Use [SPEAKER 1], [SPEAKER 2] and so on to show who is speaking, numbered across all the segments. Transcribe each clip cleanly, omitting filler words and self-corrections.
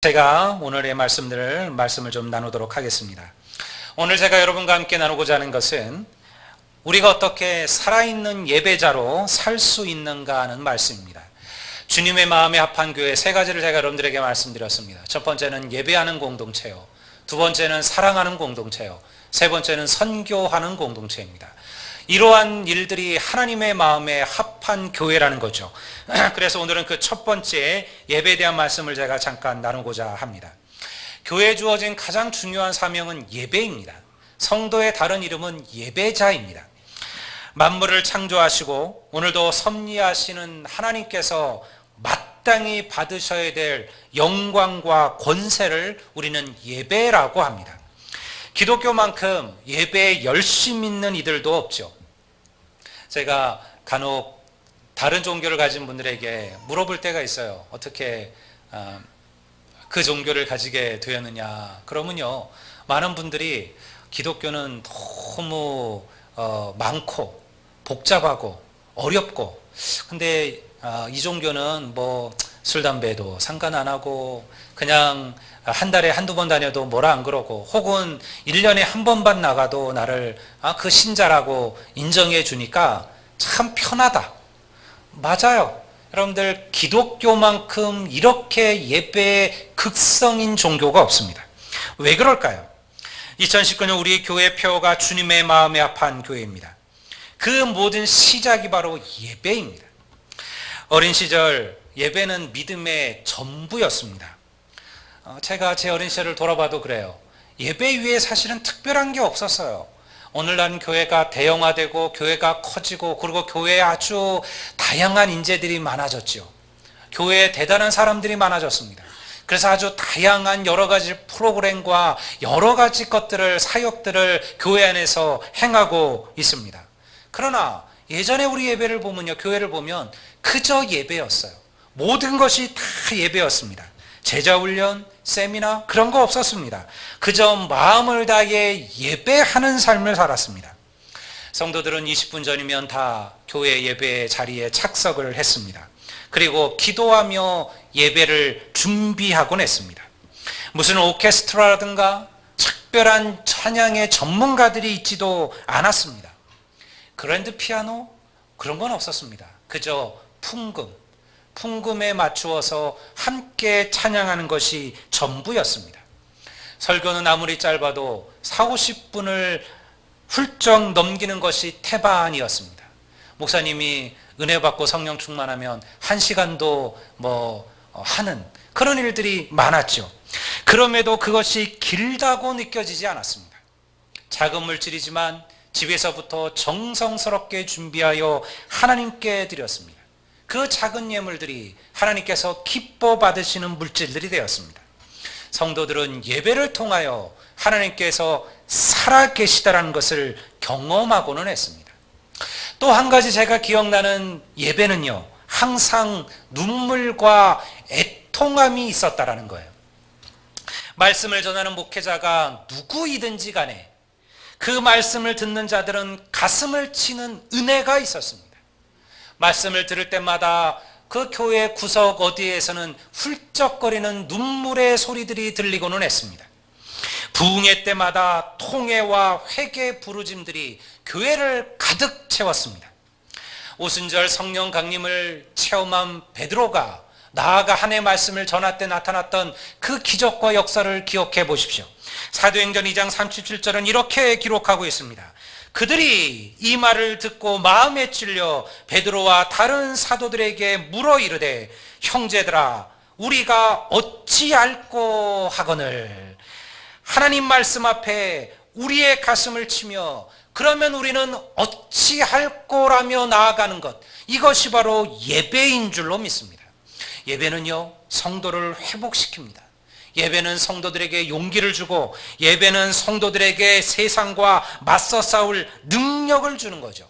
[SPEAKER 1] 제가 오늘의 말씀을 좀 나누도록 하겠습니다. 오늘 제가 여러분과 함께 나누고자 하는 것은 우리가 어떻게 살아있는 예배자로 살 수 있는가 하는 말씀입니다. 주님의 마음에 합한 교회 세 가지를 제가 여러분들에게 말씀드렸습니다. 첫 번째는 예배하는 공동체요, 두 번째는 사랑하는 공동체요, 세 번째는 선교하는 공동체입니다. 이러한 일들이 하나님의 마음에 합한 교회라는 거죠. 그래서 오늘은 그 첫 번째 예배에 대한 말씀을 제가 잠깐 나누고자 합니다. 교회에 주어진 가장 중요한 사명은 예배입니다. 성도의 다른 이름은 예배자입니다. 만물을 창조하시고 오늘도 섭리하시는 하나님께서 마땅히 받으셔야 될 영광과 권세를 우리는 예배라고 합니다. 기독교만큼 예배에 열심 있는 이들도 없죠. 제가 간혹 다른 종교를 가진 분들에게 물어볼 때가 있어요. 어떻게 그 종교를 가지게 되었느냐. 그러면요, 많은 분들이 기독교는 너무 많고 복잡하고 어렵고, 근데 이 종교는 뭐 술 담배도 상관 안 하고 그냥 한 달에 한두 번 다녀도 뭐라 안 그러고, 혹은 1년에 한 번만 나가도 나를 그 신자라고 인정해 주니까 참 편하다. 맞아요. 여러분들, 기독교만큼 이렇게 예배의 극성인 종교가 없습니다. 왜 그럴까요? 2019년 우리 교회 표가 주님의 마음에 합한 교회입니다. 그 모든 시작이 바로 예배입니다. 어린 시절 예배는 믿음의 전부였습니다. 제가 제 어린 시절을 돌아봐도 그래요. 예배 위에 사실은 특별한 게 없었어요. 오늘날 교회가 대형화되고 교회가 커지고, 그리고 교회에 아주 다양한 인재들이 많아졌죠. 교회에 대단한 사람들이 많아졌습니다. 그래서 아주 다양한 여러 가지 프로그램과 여러 가지 것들을, 사역들을 교회 안에서 행하고 있습니다. 그러나 예전에 우리 예배를 보면요, 교회를 보면 그저 예배였어요. 모든 것이 다 예배였습니다. 제자훈련, 세미나 그런 거 없었습니다. 그저 마음을 다해 예배하는 삶을 살았습니다. 성도들은 20분 전이면 다 교회 예배 자리에 착석을 했습니다. 그리고 기도하며 예배를 준비하곤 했습니다. 무슨 오케스트라라든가 특별한 찬양의 전문가들이 있지도 않았습니다. 그랜드 피아노 그런 건 없었습니다. 그저 풍금에 맞추어서 함께 찬양하는 것이 전부였습니다. 설교는 아무리 짧아도 40-50분을 훌쩍 넘기는 것이 태반이었습니다. 목사님이 은혜 받고 성령 충만하면 1시간도 하는 그런 일들이 많았죠. 그럼에도 그것이 길다고 느껴지지 않았습니다. 작은 물질이지만 집에서부터 정성스럽게 준비하여 하나님께 드렸습니다. 그 작은 예물들이 하나님께서 기뻐 받으시는 물질들이 되었습니다. 성도들은 예배를 통하여 하나님께서 살아계시다라는 것을 경험하고는 했습니다. 또 한 가지 제가 기억나는 예배는요, 항상 눈물과 애통함이 있었다라는 거예요. 말씀을 전하는 목회자가 누구이든지 간에 그 말씀을 듣는 자들은 가슴을 치는 은혜가 있었습니다. 말씀을 들을 때마다 그 교회 구석 어디에서는 훌쩍거리는 눈물의 소리들이 들리고는 했습니다. 부흥회 때마다 통회와 회개 부르짐들이 교회를 가득 채웠습니다. 오순절 성령 강림을 체험한 베드로가 나아가 하나님의 말씀을 전할 때 나타났던 그 기적과 역사를 기억해 보십시오. 사도행전 2장 37절은 이렇게 기록하고 있습니다. 그들이 이 말을 듣고 마음에 찔려 베드로와 다른 사도들에게 물어 이르되, 형제들아, 우리가 어찌할꼬 하거늘. 하나님 말씀 앞에 우리의 가슴을 치며 그러면 우리는 어찌할꼬라며 나아가는 것, 이것이 바로 예배인 줄로 믿습니다. 예배는요, 성도를 회복시킵니다. 예배는 성도들에게 용기를 주고, 예배는 성도들에게 세상과 맞서 싸울 능력을 주는 거죠.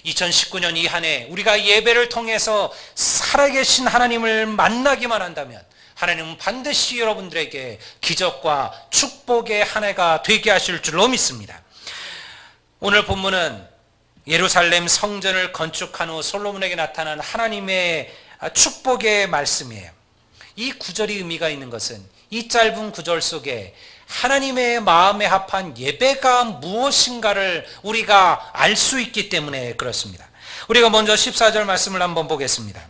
[SPEAKER 1] 2019년 이 한 해 우리가 예배를 통해서 살아계신 하나님을 만나기만 한다면 하나님은 반드시 여러분들에게 기적과 축복의 한 해가 되게 하실 줄로 믿습니다. 오늘 본문은 예루살렘 성전을 건축한 후 솔로몬에게 나타난 하나님의 축복의 말씀이에요. 이 구절이 의미가 있는 것은 이 짧은 구절 속에 하나님의 마음에 합한 예배가 무엇인가를 우리가 알 수 있기 때문에 그렇습니다. 우리가 먼저 14절 말씀을 한번 보겠습니다.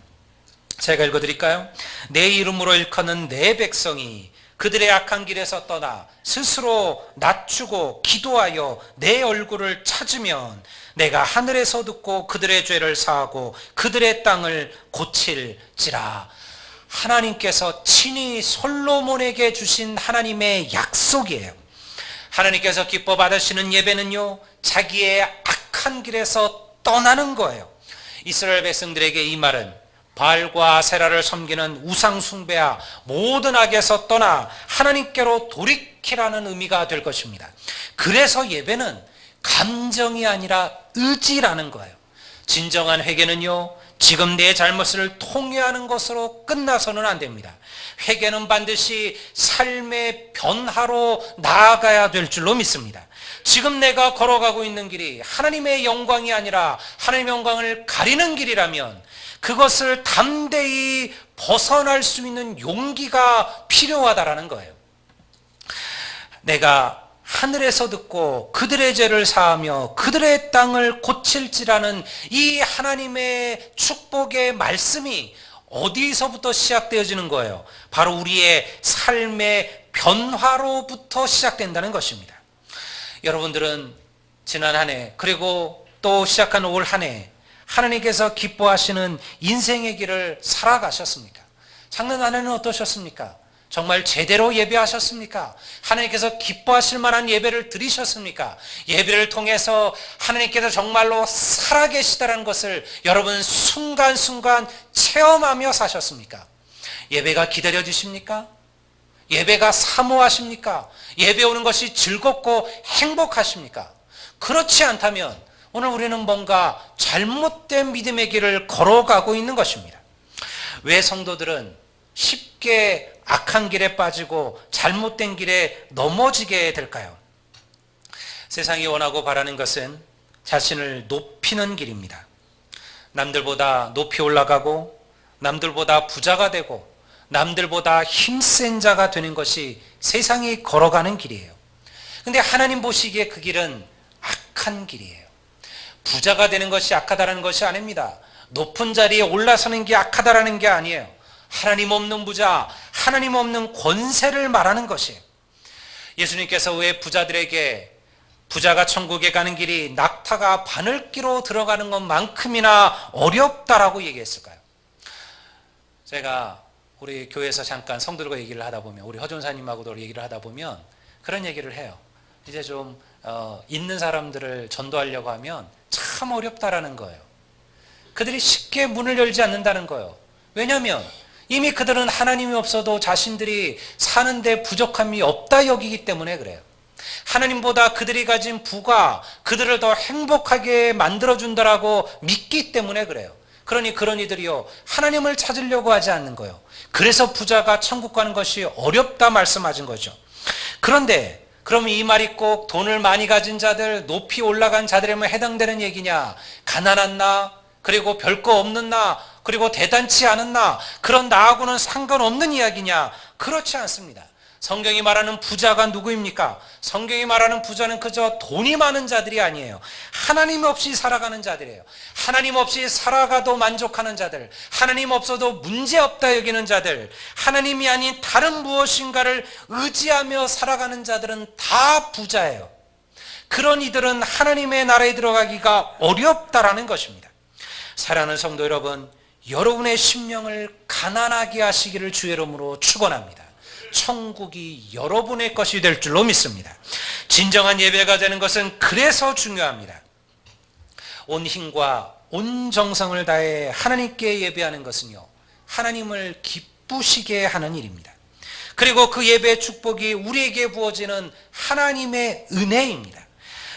[SPEAKER 1] 제가 읽어드릴까요? 내 이름으로 일컫는 내 백성이 그들의 악한 길에서 떠나 스스로 낮추고 기도하여 내 얼굴을 찾으면 내가 하늘에서 듣고 그들의 죄를 사하고 그들의 땅을 고칠지라. 하나님께서 친히 솔로몬에게 주신 하나님의 약속이에요. 하나님께서 기뻐 받으시는 예배는요, 자기의 악한 길에서 떠나는 거예요. 이스라엘 백성들에게 이 말은 바알과 아세라를 섬기는 우상 숭배와 모든 악에서 떠나 하나님께로 돌이키라는 의미가 될 것입니다. 그래서 예배는 감정이 아니라 의지라는 거예요. 진정한 회개는요, 지금 내 잘못을 통회하는 것으로 끝나서는 안 됩니다. 회개는 반드시 삶의 변화로 나아가야 될 줄로 믿습니다. 지금 내가 걸어가고 있는 길이 하나님의 영광이 아니라 하나님의 영광을 가리는 길이라면 그것을 담대히 벗어날 수 있는 용기가 필요하다라는 거예요. 내가 하늘에서 듣고 그들의 죄를 사하며 그들의 땅을 고칠지라는 이 하나님의 축복의 말씀이 어디서부터 시작되어지는 거예요? 바로 우리의 삶의 변화로부터 시작된다는 것입니다. 여러분들은 지난 한 해 그리고 또 시작한 올 한 해 하나님께서 기뻐하시는 인생의 길을 살아가셨습니까? 작년 한 해는 어떠셨습니까? 정말 제대로 예배하셨습니까? 하나님께서 기뻐하실 만한 예배를 드리셨습니까? 예배를 통해서 하나님께서 정말로 살아계시다는 것을 여러분 순간순간 체험하며 사셨습니까? 예배가 기다려지십니까? 예배가 사모하십니까? 예배 오는 것이 즐겁고 행복하십니까? 그렇지 않다면 오늘 우리는 뭔가 잘못된 믿음의 길을 걸어가고 있는 것입니다. 왜 성도들은 쉽게 악한 길에 빠지고 잘못된 길에 넘어지게 될까요? 세상이 원하고 바라는 것은 자신을 높이는 길입니다. 남들보다 높이 올라가고 남들보다 부자가 되고 남들보다 힘센 자가 되는 것이 세상이 걸어가는 길이에요. 근데 하나님 보시기에 그 길은 악한 길이에요. 부자가 되는 것이 악하다는 것이 아닙니다. 높은 자리에 올라서는 게 악하다라는 게 아니에요. 하나님 없는 부자, 하나님 없는 권세를 말하는 것이에요. 예수님께서 왜 부자들에게 부자가 천국에 가는 길이 낙타가 바늘기로 들어가는 것만큼이나 어렵다라고 얘기했을까요? 제가 우리 교회에서 잠깐 성도들과 얘기를 하다 보면, 우리 허준사님하고도 얘기를 하다 보면 그런 얘기를 해요. 이제 좀 있는 사람들을 전도하려고 하면 참 어렵다라는 거예요. 그들이 쉽게 문을 열지 않는다는 거예요. 왜냐하면 이미 그들은 하나님이 없어도 자신들이 사는데 부족함이 없다 여기기 때문에 그래요. 하나님보다 그들이 가진 부가 그들을 더 행복하게 만들어준다라고 믿기 때문에 그래요. 그러니 그런 이들이요, 하나님을 찾으려고 하지 않는 거예요. 그래서 부자가 천국 가는 것이 어렵다 말씀하신 거죠. 그런데 그럼 이 말이 꼭 돈을 많이 가진 자들, 높이 올라간 자들에만 해당되는 얘기냐? 가난한 나, 그리고 별거 없는 나, 그리고 대단치 않은 나, 그런 나하고는 상관없는 이야기냐? 그렇지 않습니다. 성경이 말하는 부자가 누구입니까? 성경이 말하는 부자는 그저 돈이 많은 자들이 아니에요. 하나님 없이 살아가는 자들이에요. 하나님 없이 살아가도 만족하는 자들, 하나님 없어도 문제없다 여기는 자들, 하나님이 아닌 다른 무엇인가를 의지하며 살아가는 자들은 다 부자예요. 그런 이들은 하나님의 나라에 들어가기가 어렵다라는 것입니다. 사랑하는 성도 여러분, 여러분의 심령을 가난하게 하시기를 주의 이름으로 축원합니다. 천국이 여러분의 것이 될 줄로 믿습니다. 진정한 예배가 되는 것은 그래서 중요합니다. 온 힘과 온 정성을 다해 하나님께 예배하는 것은요, 하나님을 기쁘시게 하는 일입니다. 그리고 그 예배의 축복이 우리에게 부어지는 하나님의 은혜입니다.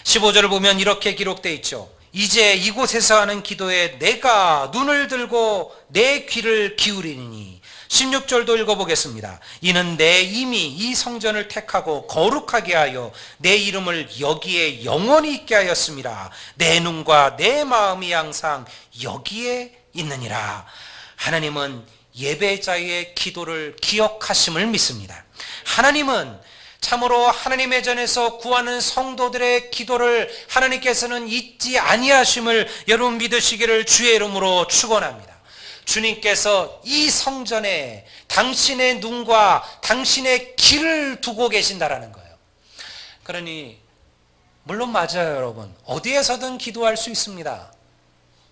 [SPEAKER 1] 15절을 보면 이렇게 기록되어 있죠. 이제 이곳에서 하는 기도에 내가 눈을 들고 내 귀를 기울이니. 16절도 읽어보겠습니다. 이는 내 이미 이 성전을 택하고 거룩하게 하여 내 이름을 여기에 영원히 있게 하였습니다. 내 눈과 내 마음이 항상 여기에 있느니라. 하나님은 예배자의 기도를 기억하심을 믿습니다. 하나님은 참으로 하나님의 전에서 구하는 성도들의 기도를 하나님께서는 잊지 아니하심을 여러분 믿으시기를 주의 이름으로 축원합니다. 주님께서 이 성전에 당신의 눈과 당신의 길을 두고 계신다라는 거예요. 그러니 물론 맞아요, 여러분. 어디에서든 기도할 수 있습니다.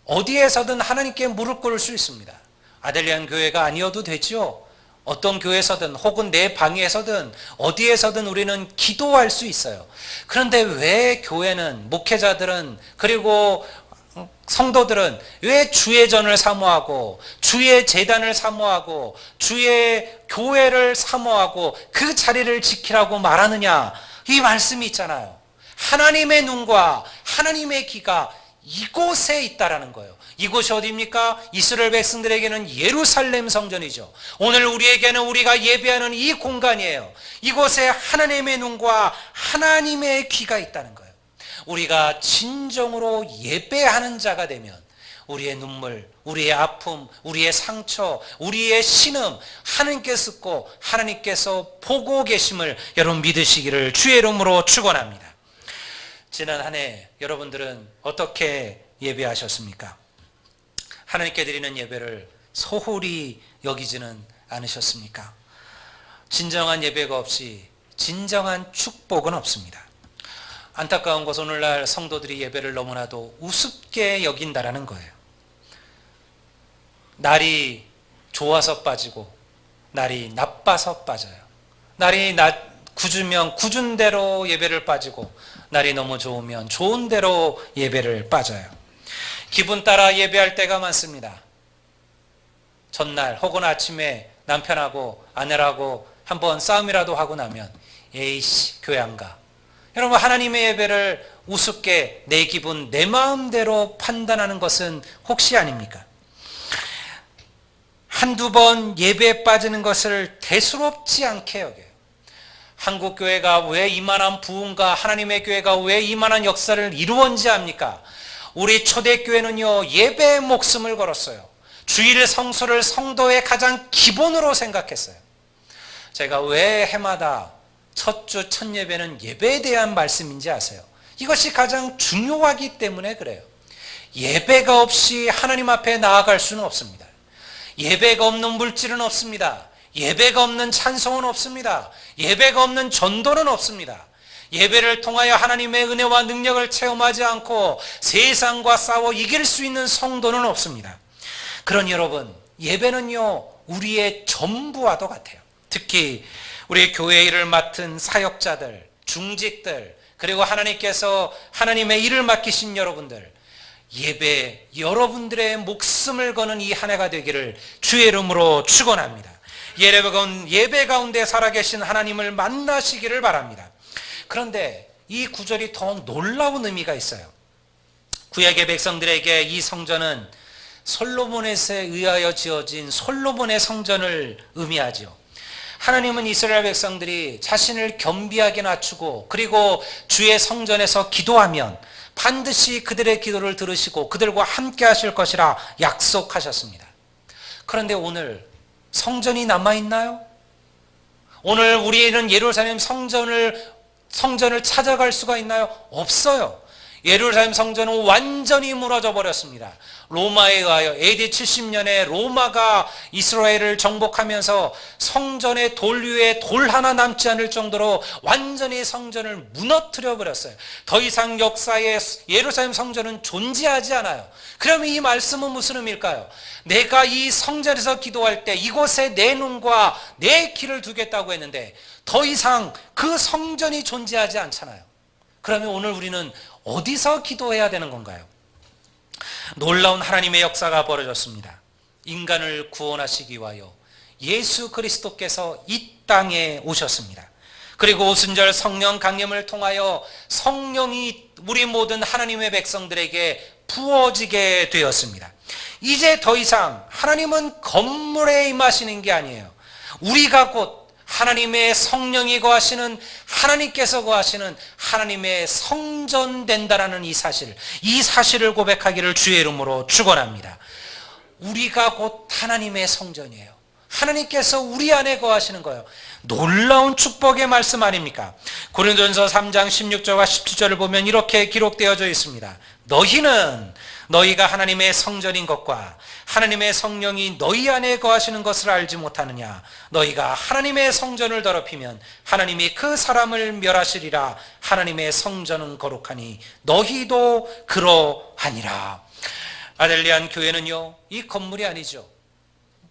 [SPEAKER 1] 어디에서든 하나님께 무릎 꿇을 수 있습니다. 아델리안 교회가 아니어도 되죠. 어떤 교회에서든 혹은 내 방에서든 어디에서든 우리는 기도할 수 있어요. 그런데 왜 교회는, 목회자들은, 그리고 성도들은 왜 주의 전을 사모하고 주의 제단을 사모하고 주의 교회를 사모하고 그 자리를 지키라고 말하느냐? 이 말씀이 있잖아요. 하나님의 눈과 하나님의 귀가 이곳에 있다라는 거예요. 이곳이 어디입니까? 이스라엘 백성들에게는 예루살렘 성전이죠. 오늘 우리에게는 우리가 예배하는 이 공간이에요. 이곳에 하나님의 눈과 하나님의 귀가 있다는 거예요. 우리가 진정으로 예배하는 자가 되면 우리의 눈물, 우리의 아픔, 우리의 상처, 우리의 신음 하나님께서 듣고 하나님께서 보고 계심을 여러분 믿으시기를 주의 이름으로 축원합니다. 지난 한 해 여러분들은 어떻게 예배하셨습니까? 하나님께 드리는 예배를 소홀히 여기지는 않으셨습니까? 진정한 예배가 없이 진정한 축복은 없습니다. 안타까운 것은 오늘날 성도들이 예배를 너무나도 우습게 여긴다라는 거예요. 날이 좋아서 빠지고 날이 나빠서 빠져요. 날이 굳으면 굳은 대로 예배를 빠지고 날이 너무 좋으면 좋은 대로 예배를 빠져요. 기분 따라 예배할 때가 많습니다. 전날 혹은 아침에 남편하고 아내라고 한번 싸움이라도 하고 나면 에이씨 교회 안 가. 여러분 하나님의 예배를 우습게 내 기분 내 마음대로 판단하는 것은 혹시 아닙니까? 한두 번 예배에 빠지는 것을 대수롭지 않게 여겨요. 한국 교회가 왜 이만한 부흥과 하나님의 교회가 왜 이만한 역사를 이루었는지 압니까? 우리 초대교회는요 예배에 목숨을 걸었어요. 주일 성수를 성도의 가장 기본으로 생각했어요. 제가 왜 해마다 첫 주 첫 예배는 예배에 대한 말씀인지 아세요? 이것이 가장 중요하기 때문에 그래요. 예배가 없이 하나님 앞에 나아갈 수는 없습니다. 예배가 없는 물질은 없습니다. 예배가 없는 찬송은 없습니다. 예배가 없는 전도는 없습니다. 예배를 통하여 하나님의 은혜와 능력을 체험하지 않고 세상과 싸워 이길 수 있는 성도는 없습니다. 그러니 여러분, 예배는요 우리의 전부와도 같아요. 특히 우리 교회 일을 맡은 사역자들, 중직들, 그리고 하나님께서 하나님의 일을 맡기신 여러분들, 예배 여러분들의 목숨을 거는 이 한 해가 되기를 주의 이름으로 축원합니다. 예배 가운데 살아계신 하나님을 만나시기를 바랍니다. 그런데 이 구절이 더 놀라운 의미가 있어요. 구약의 백성들에게 이 성전은 솔로몬에 의하여 지어진 솔로몬의 성전을 의미하죠. 하나님은 이스라엘 백성들이 자신을 겸비하게 낮추고 그리고 주의 성전에서 기도하면 반드시 그들의 기도를 들으시고 그들과 함께 하실 것이라 약속하셨습니다. 그런데 오늘 성전이 남아있나요? 오늘 우리는 예루살렘 성전을 찾아갈 수가 있나요? 없어요. 예루살렘 성전은 완전히 무너져 버렸습니다. 로마에 의하여 AD 70년에 로마가 이스라엘을 정복하면서 성전의 돌 위에 돌 하나 남지 않을 정도로 완전히 성전을 무너뜨려 버렸어요. 더 이상 역사에 예루살렘 성전은 존재하지 않아요. 그럼 이 말씀은 무슨 의미일까요? 내가 이 성전에서 기도할 때 이곳에 내 눈과 내 귀를 두겠다고 했는데 더 이상 그 성전이 존재하지 않잖아요. 그러면 오늘 우리는 어디서 기도해야 되는 건가요? 놀라운 하나님의 역사가 벌어졌습니다. 인간을 구원하시기 위하여 예수 그리스도께서 이 땅에 오셨습니다. 그리고 오순절 성령 강림을 통하여 성령이 우리 모든 하나님의 백성들에게 부어지게 되었습니다. 이제 더 이상 하나님은 건물에 임하시는 게 아니에요. 우리가 곧 하나님의 성령이 거하시는, 하나님께서 거하시는 하나님의 성전 된다라는 이 사실을 고백하기를 주의 이름으로 축원합니다. 우리가 곧 하나님의 성전이에요. 하나님께서 우리 안에 거하시는 거예요. 놀라운 축복의 말씀 아닙니까? 고린도전서 3장 16절과 17절을 보면 이렇게 기록되어져 있습니다. 너희는 너희가 하나님의 성전인 것과 하나님의 성령이 너희 안에 거하시는 것을 알지 못하느냐? 너희가 하나님의 성전을 더럽히면 하나님이 그 사람을 멸하시리라. 하나님의 성전은 거룩하니 너희도 그러하니라. 아델리안 교회는요, 이 건물이 아니죠.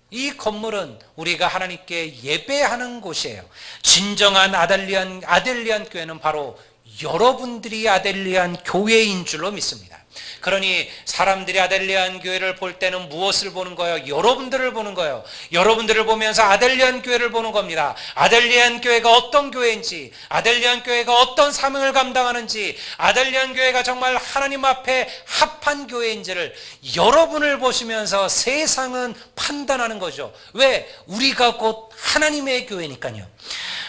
[SPEAKER 1] 이 건물은 우리가 하나님께 예배하는 곳이에요. 진정한 아델리안 교회는 바로 여러분들이 아델리안 교회인 줄로 믿습니다. 그러니 사람들이 아델리안 교회를 볼 때는 무엇을 보는 거예요? 여러분들을 보는 거예요. 여러분들을 보면서 아델리안 교회를 보는 겁니다. 아델리안 교회가 어떤 교회인지, 아델리안 교회가 어떤 사명을 감당하는지, 아델리안 교회가 정말 하나님 앞에 합한 교회인지를 여러분을 보시면서 세상은 판단하는 거죠. 왜? 우리가 곧 하나님의 교회니까요.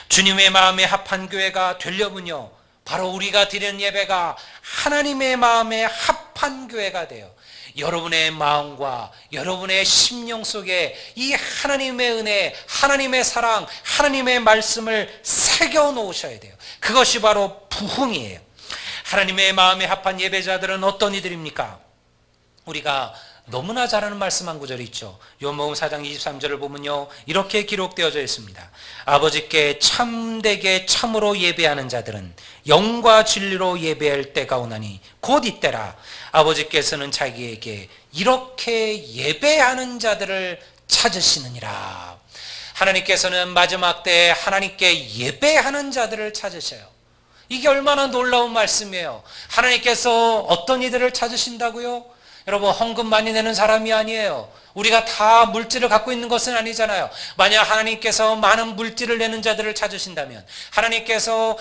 [SPEAKER 1] 주님의 마음에 합한 교회가 되려면요, 바로 우리가 드리는 예배가 하나님의 마음에 합한 교회가 돼요. 여러분의 마음과 여러분의 심령 속에 이 하나님의 은혜, 하나님의 사랑, 하나님의 말씀을 새겨 놓으셔야 돼요. 그것이 바로 부흥이에요. 하나님의 마음에 합한 예배자들은 어떤 이들입니까? 우리가 너무나 잘 아는 말씀 한 구절이 있죠. 요한복음 4장 23절을 보면요, 이렇게 기록되어져 있습니다. 아버지께 참되게 참으로 예배하는 자들은 영과 진리로 예배할 때가 오나니 곧 이때라. 아버지께서는 자기에게 이렇게 예배하는 자들을 찾으시느니라. 하나님께서는 마지막 때에 하나님께 예배하는 자들을 찾으셔요. 이게 얼마나 놀라운 말씀이에요. 하나님께서 어떤 이들을 찾으신다고요? 여러분, 헌금 많이 내는 사람이 아니에요. 우리가 다 물질을 갖고 있는 것은 아니잖아요. 만약 하나님께서 많은 물질을 내는 자들을 찾으신다면, 하나님께서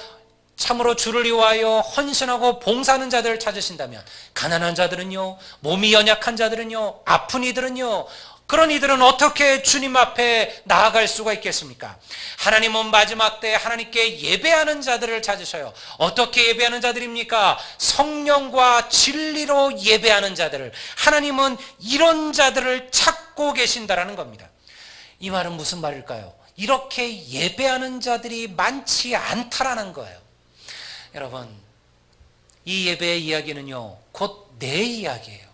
[SPEAKER 1] 참으로 주를 위하여 헌신하고 봉사하는 자들을 찾으신다면, 가난한 자들은요, 몸이 연약한 자들은요, 아픈 이들은요, 그런 이들은 어떻게 주님 앞에 나아갈 수가 있겠습니까? 하나님은 마지막 때 하나님께 예배하는 자들을 찾으셔요. 어떻게 예배하는 자들입니까? 성령과 진리로 예배하는 자들을. 하나님은 이런 자들을 찾고 계신다라는 겁니다. 이 말은 무슨 말일까요? 이렇게 예배하는 자들이 많지 않다라는 거예요. 여러분, 이 예배의 이야기는요, 곧 내 이야기예요.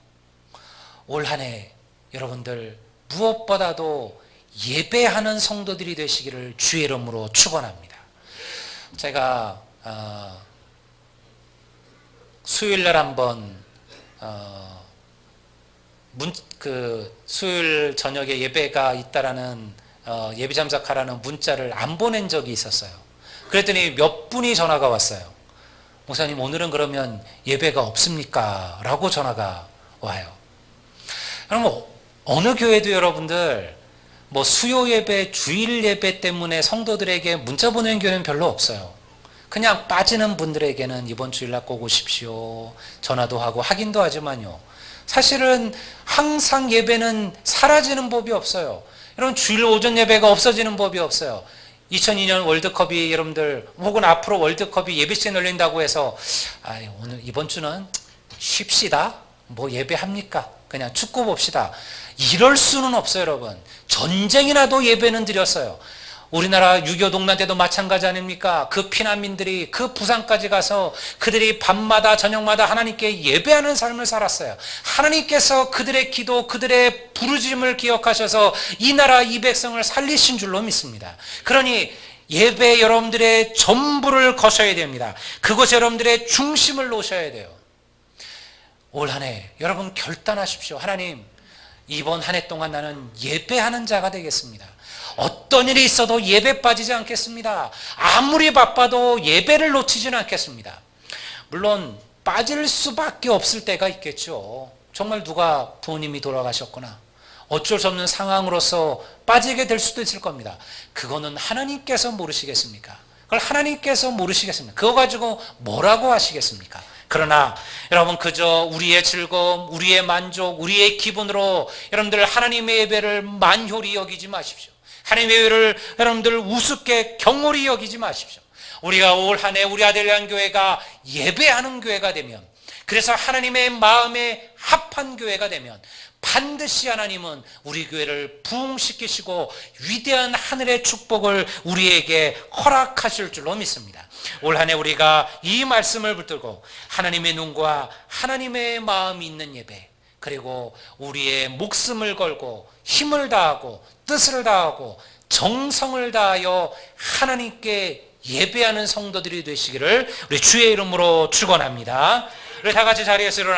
[SPEAKER 1] 올 한 해 여러분들 무엇보다도 예배하는 성도들이 되시기를 주의 이름으로 축원합니다. 제가 수요일날 한번 수요일 저녁에 예배가 있다라는 예배 참석하라는 문자를 안 보낸 적이 있었어요. 그랬더니 몇 분이 전화가 왔어요. 목사님, 오늘은 그러면 예배가 없습니까? 라고 전화가 와요. 그럼 어느 교회도 여러분들 뭐 수요 예배, 주일 예배 때문에 성도들에게 문자 보내는 교회는 별로 없어요. 그냥 빠지는 분들에게는 이번 주일날 꼭 오십시오, 전화도 하고 확인도 하지만요, 사실은 항상 예배는 사라지는 법이 없어요. 여러분, 주일 오전 예배가 없어지는 법이 없어요. 2002년 월드컵이 여러분들, 혹은 앞으로 월드컵이 예배 시간 열린다고 해서 오늘 이번 주는 쉽시다, 뭐 예배합니까? 그냥 축구 봅시다, 이럴 수는 없어요. 여러분, 전쟁이 나도 예배는 드렸어요. 우리나라 6.25 동란 때도 마찬가지 아닙니까? 그 피난민들이 그 부산까지 가서 그들이 밤마다 저녁마다 하나님께 예배하는 삶을 살았어요. 하나님께서 그들의 기도, 그들의 부르짖음을 기억하셔서 이 나라 이 백성을 살리신 줄로 믿습니다. 그러니 예배 여러분들의 전부를 거셔야 됩니다. 그곳에 여러분들의 중심을 놓으셔야 돼요. 올 한 해 여러분 결단하십시오. 하나님, 이번 한 해 동안 나는 예배하는 자가 되겠습니다. 어떤 일이 있어도 예배 빠지지 않겠습니다. 아무리 바빠도 예배를 놓치지는 않겠습니다. 물론 빠질 수밖에 없을 때가 있겠죠. 정말 누가 부모님이 돌아가셨거나 어쩔 수 없는 상황으로서 빠지게 될 수도 있을 겁니다. 그거는 하나님께서 모르시겠습니까? 그걸 하나님께서 모르시겠습니까? 그거 가지고 뭐라고 하시겠습니까? 그러나 여러분, 그저 우리의 즐거움, 우리의 만족, 우리의 기분으로 여러분들 하나님의 예배를 만홀히 여기지 마십시오. 하나님의 예배를 여러분들 우습게 경홀히 여기지 마십시오. 우리가 올 한 해 우리 아델리안 교회가 예배하는 교회가 되면, 그래서 하나님의 마음에 합한 교회가 되면 반드시 하나님은 우리 교회를 부흥시키시고 위대한 하늘의 축복을 우리에게 허락하실 줄로 믿습니다. 올 한 해 우리가 이 말씀을 붙들고 하나님의 눈과 하나님의 마음이 있는 예배, 그리고 우리의 목숨을 걸고 힘을 다하고 뜻을 다하고 정성을 다하여 하나님께 예배하는 성도들이 되시기를 우리 주의 이름으로 축원합니다. 우리 다 같이 자리에서 일어나